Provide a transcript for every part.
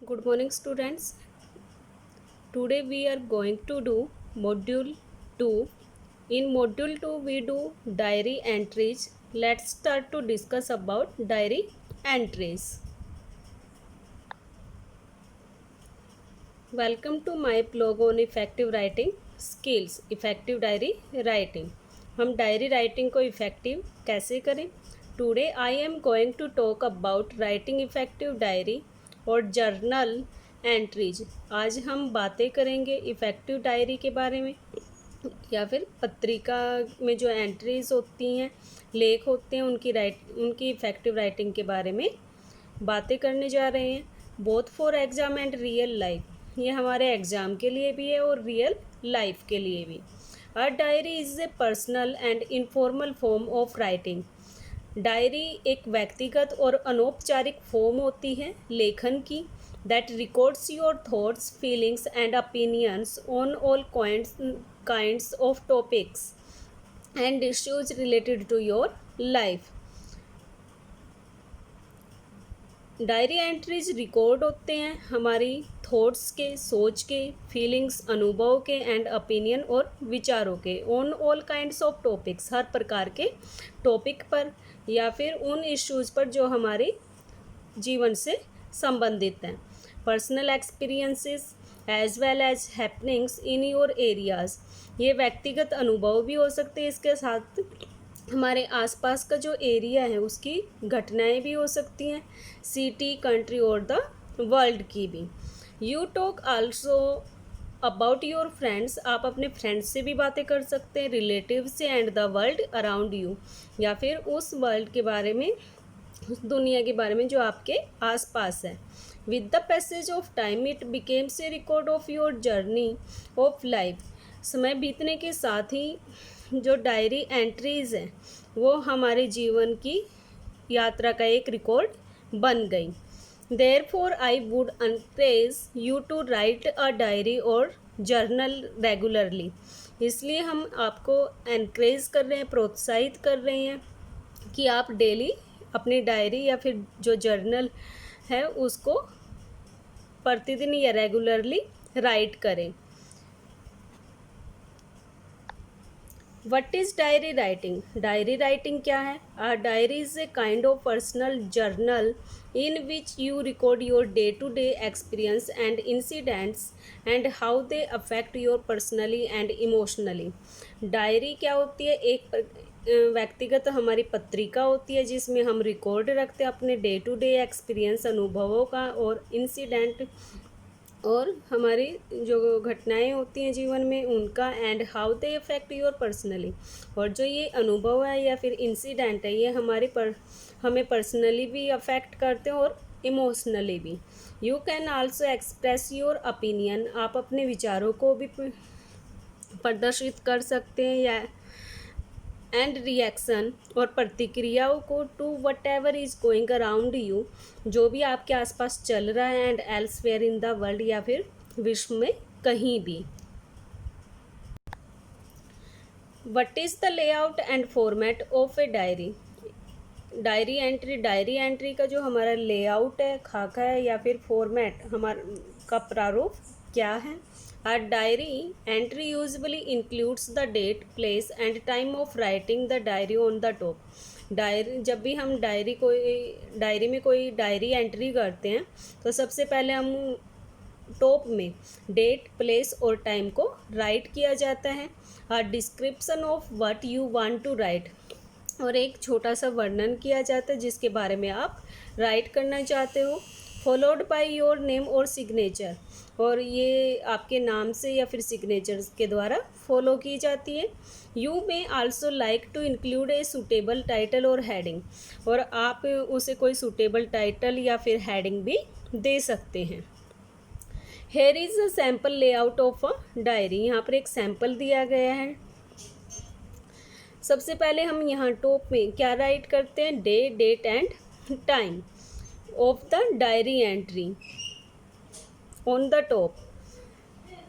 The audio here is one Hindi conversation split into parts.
Good morning, students. Today we are going to do module 2. In module 2 we do diary entries. Let's start to discuss about diary entries. Welcome to my blog on effective writing skills. Effective diary writing. हम डायरी राइटिंग को इफ़ेक्टिव कैसे करें? Today I am going to talk about writing effective diary और जर्नल एंट्रीज। आज हम बातें करेंगे इफ़ेक्टिव डायरी के बारे में या फिर पत्रिका में जो एंट्रीज होती हैं, लेख होते हैं, उनकी इफ़ेक्टिव राइटिंग के बारे में बातें करने जा रहे हैं। Both for exam and real life, ये हमारे एग्ज़ाम के लिए भी है और रियल लाइफ के लिए भी। A diary is A personal and informal form of writing. Diary एक व्यक्तिगत और अनौपचारिक फॉर्म होती है लेखन की that records your thoughts, feelings and opinions on all kinds of topics and issues related to your life. Diary entries record होते हैं हमारी थॉट्स के, सोच के, फीलिंग्स, अनुभव के एंड ओपिनियन और विचारों के on all kinds of topics, हर प्रकार के टॉपिक पर या फिर उन इश्यूज़ पर जो हमारे जीवन से संबंधित हैं। Personal experiences as well as happenings in your areas, ये व्यक्तिगत अनुभव भी हो सकते हैं, इसके साथ हमारे आसपास का जो एरिया है उसकी घटनाएं भी हो सकती हैं, सिटी, कंट्री और द वर्ल्ड की भी। You talk also about your friends, आप अपने फ्रेंड्स से भी बातें कर सकते हैं, रिलेटिव से and the world around you, या फिर उस वर्ल्ड के बारे में, उस दुनिया के बारे में जो आपके आसपास है। With the passage of time it becomes A record of your journey of life, समय बीतने के साथ ही जो डायरी एंट्रीज़ हैं वो हमारे जीवन की यात्रा का एक रिकॉर्ड बन गई। Therefore I would encourage you to write a diary और जर्नल रेगुलरली, इसलिए हम आपको एनकरेज कर रहे हैं, प्रोत्साहित कर रहे हैं कि आप डेली अपनी डायरी या फिर जो जर्नल है उसको प्रतिदिन या रेगुलरली राइट करें। What is diary writing? Diary writing क्या है? Uh diary is a kind of personal journal in which you record your day to day experience and incidents and how they affect your personally and emotionally. Diary क्या होती है? एक व्यक्तिगत हमारी पत्रिका होती है जिसमें हम रिकॉर्ड रखते हैं अपने डे टू डे एक्सपीरियंस, अनुभवों का और इंसिडेंट और हमारी जो घटनाएं होती हैं जीवन में उनका, and how they affect your personally, और जो ये अनुभव है या फिर इंसिडेंट है ये हमें पर्सनली भी अफेक्ट करते हैं और इमोशनली भी। You can also express your opinion, आप अपने विचारों को भी प्रदर्शित कर सकते हैं या एंड रिएक्शन और प्रतिक्रियाओं को to whatever is going around you, जो भी आपके आसपास चल रहा है, and elsewhere in the world, या फिर विश्व में कहीं भी। What is the layout and format of a diary? Diary entry का जो हमारा लेआउट है, खाका है या फिर फॉर्मेट, हमारा का प्रारूप क्या है? A diary entry usually includes the date, place and time of writing the diary on the top. Diary, जब भी हम डायरी में कोई डायरी एंट्री करते हैं तो सबसे पहले हम टॉप में डेट, प्लेस और टाइम को राइट किया जाता है। A description of what you want to write, और एक छोटा सा वर्णन किया जाता है जिसके बारे में आप राइट करना चाहते हो। फॉलोड बाय योर नेम और सिग्नेचर, और ये आपके नाम से या फिर सिग्नेचर्स के द्वारा फॉलो की जाती है। You may also like to include a suitable title और हेडिंग, और आप उसे कोई सूटेबल टाइटल या फिर हेडिंग भी दे सकते हैं। Here is a sample layout of a diary, यहाँ पर एक सैम्पल दिया गया है। सबसे पहले हम यहाँ टॉप में क्या राइट करते हैं? Day, date and time of the diary entry on the top.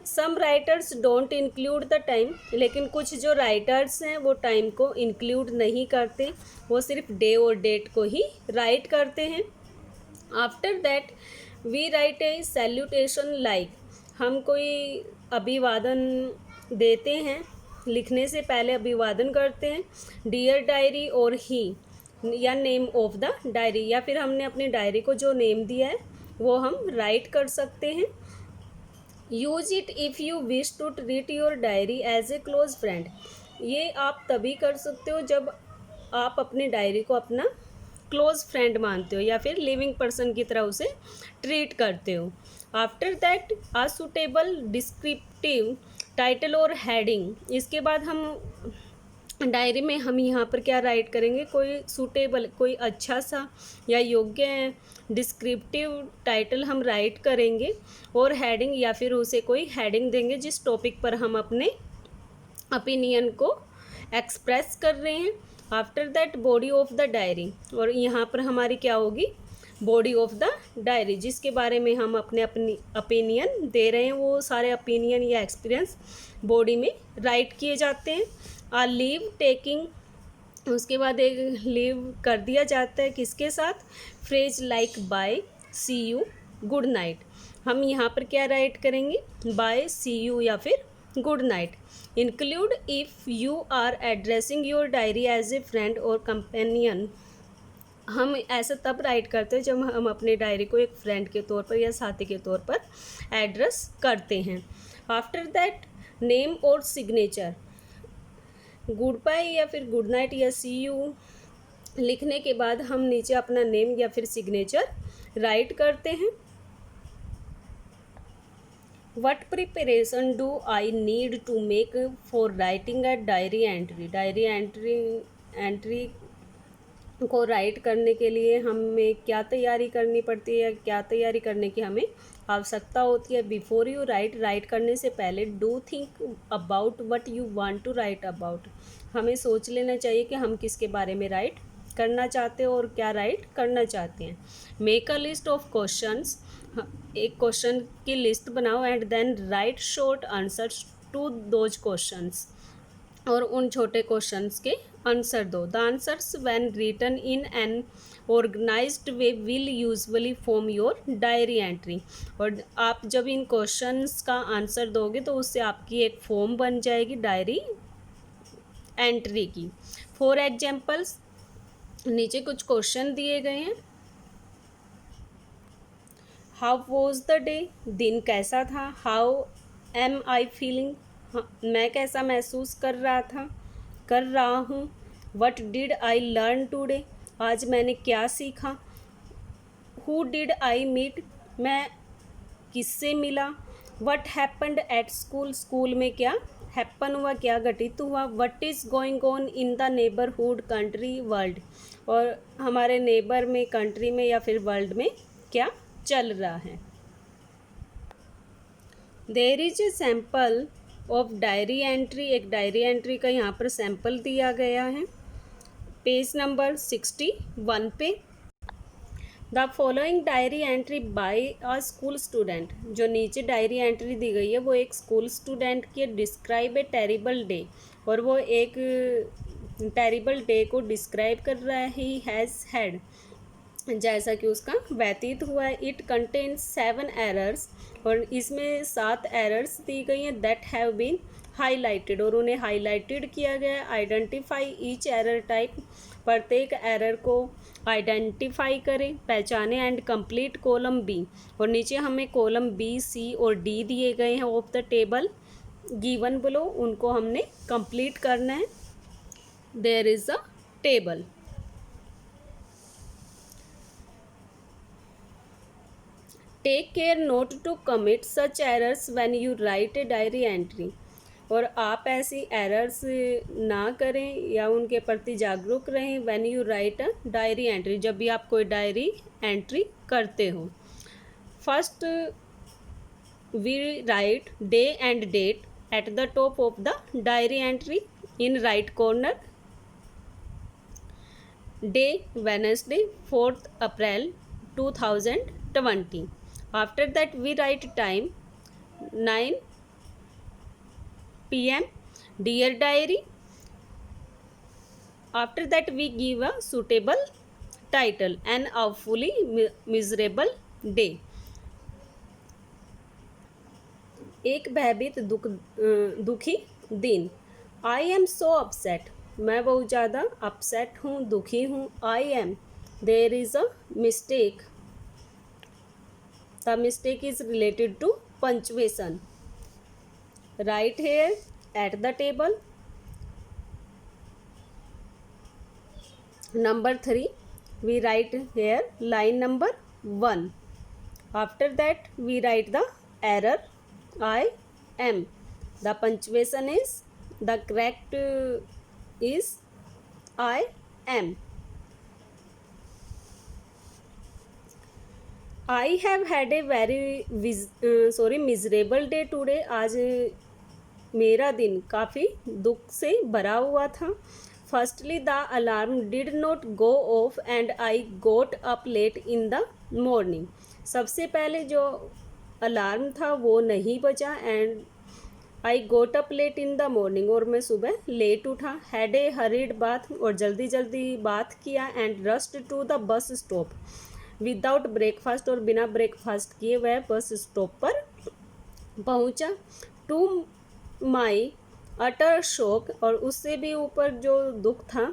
Some writers don't include the time, लेकिन कुछ जो राइटर्स हैं वो टाइम को इंक्लूड नहीं करते, वो सिर्फ डे और डेट को ही राइट करते हैं। After that we write a salutation like, हम कोई अभिवादन देते हैं, लिखने से पहले अभिवादन करते हैं। डियर डायरी और ही, या नेम ऑफ द डायरी, या फिर हमने अपनी डायरी को जो नेम दिया है वो हम राइट कर सकते हैं। Use it if you wish to treat your diary as a close friend, ये आप तभी कर सकते हो जब आप अपनी डायरी को अपना क्लोज फ्रेंड मानते हो या फिर लिविंग पर्सन की तरह उसे ट्रीट करते हो। After that a suitable descriptive title और हेडिंग, इसके बाद हम डायरी में हम यहाँ पर क्या राइट करेंगे, कोई सूटेबल, कोई अच्छा सा या योग्य डिस्क्रिप्टिव टाइटल हम राइट करेंगे, और हेडिंग या फिर उसे कोई हेडिंग देंगे जिस टॉपिक पर हम अपने ओपिनियन को एक्सप्रेस कर रहे हैं। After that body of the diary, और यहाँ पर हमारी क्या होगी, बॉडी ऑफ द डायरी, जिसके बारे में हम अपने ओपिनियन दे रहे हैं, वो सारे ओपिनियन या एक्सपीरियंस बॉडी में राइट किए जाते हैं। आ लीव टेकिंग, उसके बाद एक लीव कर दिया जाता है किसके साथ, phrase like bye, see you, good night, हम यहाँ पर क्या राइट करेंगे, बाय, सी यू या फिर good night. Include if you are addressing your diary as a friend और कंपेनियन, हम ऐसा तब राइट करते हैं जब हम अपने डायरी को एक फ्रेंड के तौर पर या साथी के तौर पर एड्रेस करते हैं। आफ्टर दैट नेम और सिग्नेचर, गुड बाय या फिर गुड नाइट या सी यू लिखने के बाद हम नीचे अपना नेम या फिर सिग्नेचर राइट करते हैं। What preparation do I need to make for writing a diary entry, diary entry को राइट करने के लिए हमें क्या तैयारी करनी पड़ती है या क्या तैयारी करने की हमें आवश्यकता होती है। बिफोर यू राइट करने से पहले do think about what you want to write about, हमें सोच लेना चाहिए कि हम किसके बारे में राइट करना चाहते हैं और क्या राइट करना चाहते हैं। Make a list of questions, एक क्वेश्चन की लिस्ट बनाओ and then write short answers to those questions, और उन छोटे क्वेश्चंस के आंसर दो। The answers when written in an organised way will usually form your diary entry, और आप जब इन क्वेश्चंस का आंसर दोगे तो उससे आपकी एक फॉर्म बन जाएगी डायरी एंट्री की। फॉर एग्जाम्पल्स, नीचे कुछ क्वेश्चन दिए गए हैं। हाउ वॉज द डे, दिन कैसा था। हाउ एम आई फीलिंग, मैं कैसा महसूस कर रहा हूँ। What did I learn today, आज मैंने क्या सीखा। हु डिड आई मीट, मैं किससे मिला। What happened at school, school में क्या हैपन हुआ, क्या घटित हुआ। What is going on in the neighbourhood, country, world, और हमारे नेबर में, कंट्री में या फिर वर्ल्ड में क्या चल रहा है। There is a sample of diary entry, एक डायरी एंट्री का यहाँ पर सैम्पल दिया गया है पेज नंबर 61 पे। The following diary entry by a school student, जो नीचे डायरी एंट्री दी गई है वो एक स्कूल स्टूडेंट की डिस्क्राइब ए टेरिबल डे, और वो एक टेरिबल डे को डिस्क्राइब कर रहा है। ही हैज़ हैड, जैसा कि उसका व्यतीत हुआ है। इट कंटेन्स 7 एरर्स, और इसमें 7 एरर्स दी गई हैं। दैट हैव बीन हाईलाइटेड, और उन्हें हाईलाइटेड किया गया। आइडेंटिफाई ईच एरर टाइप, प्रत्येक एरर को आइडेंटिफाई करें, पहचानें। एंड कंप्लीट कॉलम बी, और नीचे हमें कॉलम बी, सी और डी दिए गए हैं of the table given below, उनको हमने कंप्लीट करना है। There is a table. Take care not to commit such errors when you write a diary entry, और आप ऐसी एरर्स ना करें या उनके प्रति जागरूक रहें। When you write a diary entry, जब भी आप कोई डायरी एंट्री करते हो। First we write day and date at the top of the diary entry in right corner. Day Wednesday 4th April 2020. After that we write time 9 p.m. Dear diary. After that we give a suitable title an awfully miserable day. एक भयभीत दुखी दिन। आई एम सो अपसेट, मैं बहुत ज़्यादा अपसेट हूँ, दुखी हूँ। I am, there is a mistake, the mistake is related to punctuation. Right here at the table. Number 3, we write here line number 1. After that we write the error I am. The punctuation is, the correct is I am. I have had a very miserable day today. आज मेरा दिन काफ़ी दुख से भरा हुआ था। Firstly the alarm did not go off and I got up late in the morning. सबसे पहले जो अलार्म था वो नहीं बजा and I got up late in the morning, और मैं सुबह लेट उठा। हैड ए हरीड बाथ, और जल्दी जल्दी बाथ किया। And rushed to the bus stop without breakfast, और बिना ब्रेकफास्ट किए वह बस स्टॉप पर पहुंचा। टू माई अटर शॉक, और उससे भी ऊपर जो दुख था,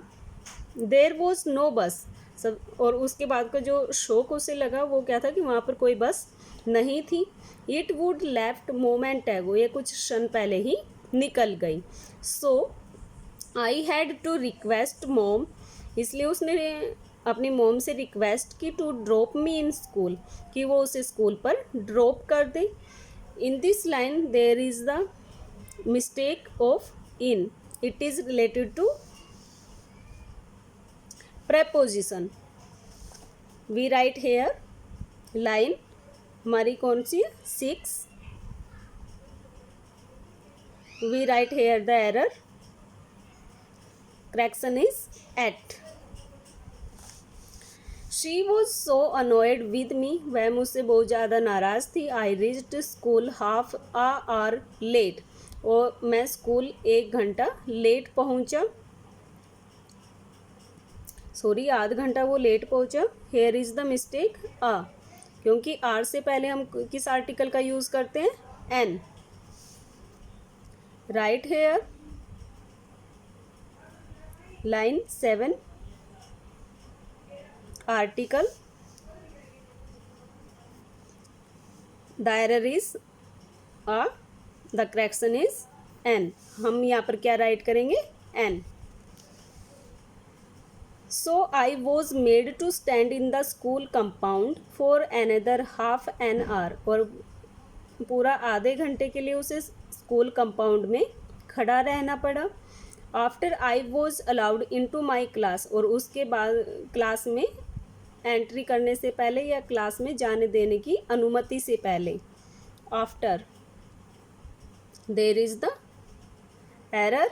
देर वॉज नो बस, सब, और उसके बाद का जो शौक उसे लगा वो क्या था कि वहाँ पर कोई बस नहीं थी। इट वुड लेफ्ट मोमेंट एगो, ये कुछ क्षण पहले ही निकल गई। So I had to request mom, इसलिए उसने अपनी मॉम से रिक्वेस्ट की to drop me in school, कि वो उसे स्कूल पर ड्रॉप कर दे। In this line there is the mistake of in, it is related to preposition. We write here line हमारी कौन सी है 6. We write here the error, correction is at. She was so annoyed with me, वह मुझसे बहुत ज़्यादा नाराज़ थी। I reached school half a hour late, और मैं स्कूल 1 घंटा लेट पहुंचा। सॉरी, आधा घंटा वो लेट पहुंचा। हेयर इज़ द मिस्टेक आ, क्योंकि आर से पहले हम किस आर्टिकल का यूज़ करते हैं, an. Right here line 7, article, the error is a, the correction is an. हम यहाँ पर क्या राइट करेंगे, an. So I was made to stand in the school compound for another half an hour, और पूरा आधे घंटे के लिए उसे स्कूल कंपाउंड में खड़ा रहना पड़ा। After I was allowed into my class, और उसके बाद क्लास में एंट्री करने से पहले या क्लास में जाने देने की अनुमति से पहले। After there is the error,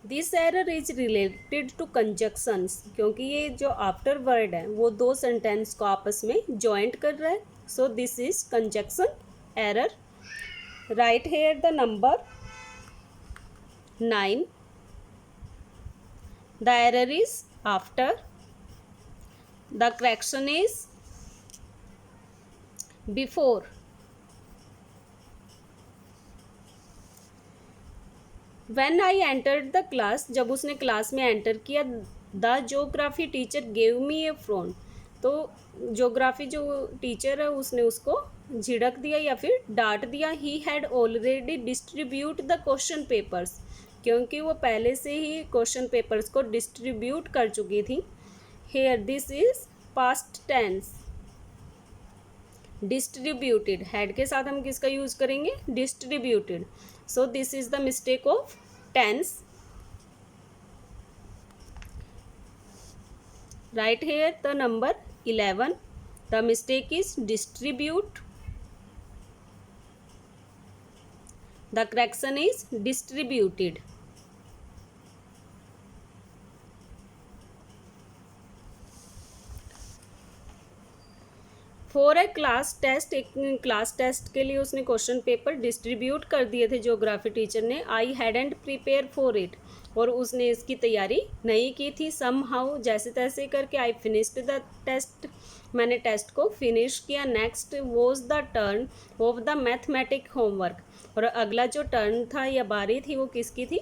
this error is related to conjunctions, क्योंकि ये जो आफ्टर वर्ड है वो 2 सेंटेंस को आपस में जॉइंट कर रहा है। So this is conjunction error. Right here the number 9, the error is after, the correction is before. When I entered the class, जब उसने क्लास में एंटर किया, the geography teacher gave me a frown, तो जोग्राफी जो टीचर है उसने उसको झिड़क दिया या फिर डांट दिया। He had already distribute the question papers, क्योंकि वो पहले से ही क्वेश्चन पेपर्स को डिस्ट्रीब्यूट कर चुकी थी। Here this is past tense, distributed, had के साथ हम किसका यूज़ करेंगे, distributed. So this is the mistake of tense. Right here the number 11. The mistake is distribute. The correction is distributed. For a class test, एक क्लास टेस्ट के लिए उसने क्वेश्चन पेपर डिस्ट्रीब्यूट कर दिए थे जोग्राफी टीचर ने। आई हैडेंट प्रिपेयर फॉर इट, और उसने इसकी तैयारी नहीं की थी। सम हाउ जैसे तैसे करके आई फिनिश्ड द टेस्ट, मैंने टेस्ट को फिनिश किया। Next was the turn off the mathematic homework, और अगला जो टर्न था या बारी थी वो किसकी थी,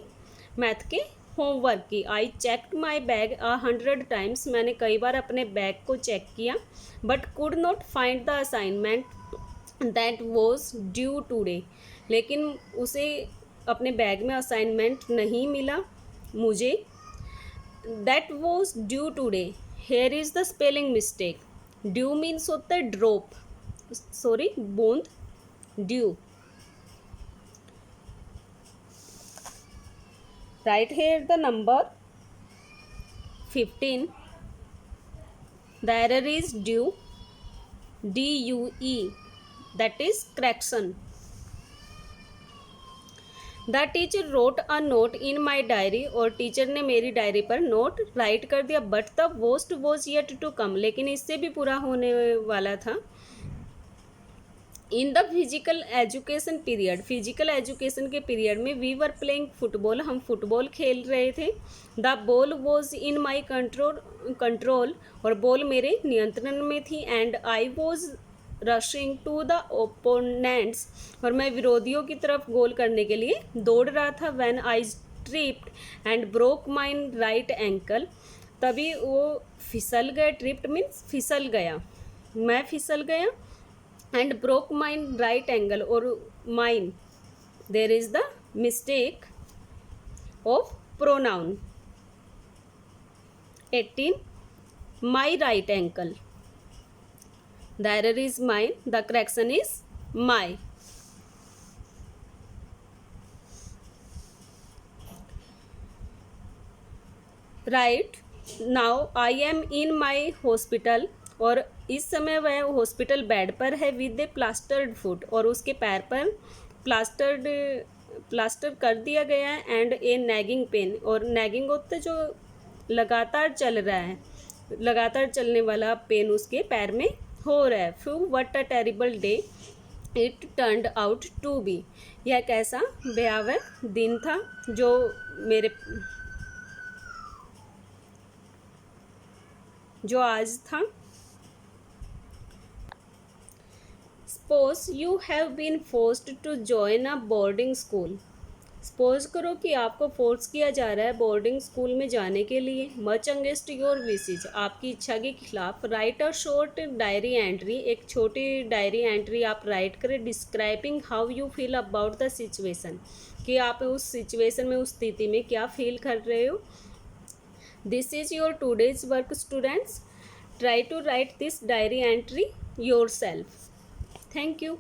मैथ के होमवर्क की। I checked my bag 100 times, मैंने कई बार अपने बैग को चेक किया। But could not find the assignment that was due today, लेकिन उसे अपने बैग में असाइनमेंट नहीं मिला मुझे। That was due today, here is the spelling mistake. Due means होता है ड्रॉप, सॉरी बूंद, due. Write here the number 15. The error is due, DUE, that is correction. The teacher wrote a note in my diary, और टीचर ने मेरी डायरी पर नोट राइट कर दिया। But the worst was yet to come, लेकिन इससे भी पूरा होने वाला था। In the physical education period, physical education के पीरियड में वी वर प्लेइंग फुटबॉल, हम फुटबॉल खेल रहे थे। The ball was in my control, और बॉल मेरे नियंत्रण में थी। And I was rushing to the opponents, और मैं विरोधियों की तरफ गोल करने के लिए दौड़ रहा था। When I tripped and broke my right ankle, तभी वो फिसल गया। ट्रिप्ड मीन्स फिसल गया, मैं फिसल गया। And broke mine right angle, और mine there is the mistake of pronoun. 18 my right ankle, the error is mine, the correction is my. Right now I am in my hospital, और इस समय वह हॉस्पिटल बेड पर है। विद ए प्लास्टर्ड फुट, और उसके पैर पर प्लास्टर कर दिया गया है। एंड ए नैगिंग पेन, और नैगिंग होता है जो लगातार चल रहा है, लगातार चलने वाला पेन उसके पैर में हो रहा है। Phew what a terrible day it turned out to be, यह कैसा भयावह दिन था जो आज था। Suppose you have been forced to join a boarding school, suppose करो कि आपको फोर्स किया जा रहा है बोर्डिंग स्कूल में जाने के लिए। मच अगेंस्ट योर विशेज, आपकी इच्छा के खिलाफ। Right a short diary entry, एक छोटी डायरी एंट्री आप राइट करें। Describing how you feel about the situation, कि आप उस सिचुएशन में, उस स्थिति में क्या फील कर रहे हो। This is your today's work students, try to write this diary entry yourself. Thank you.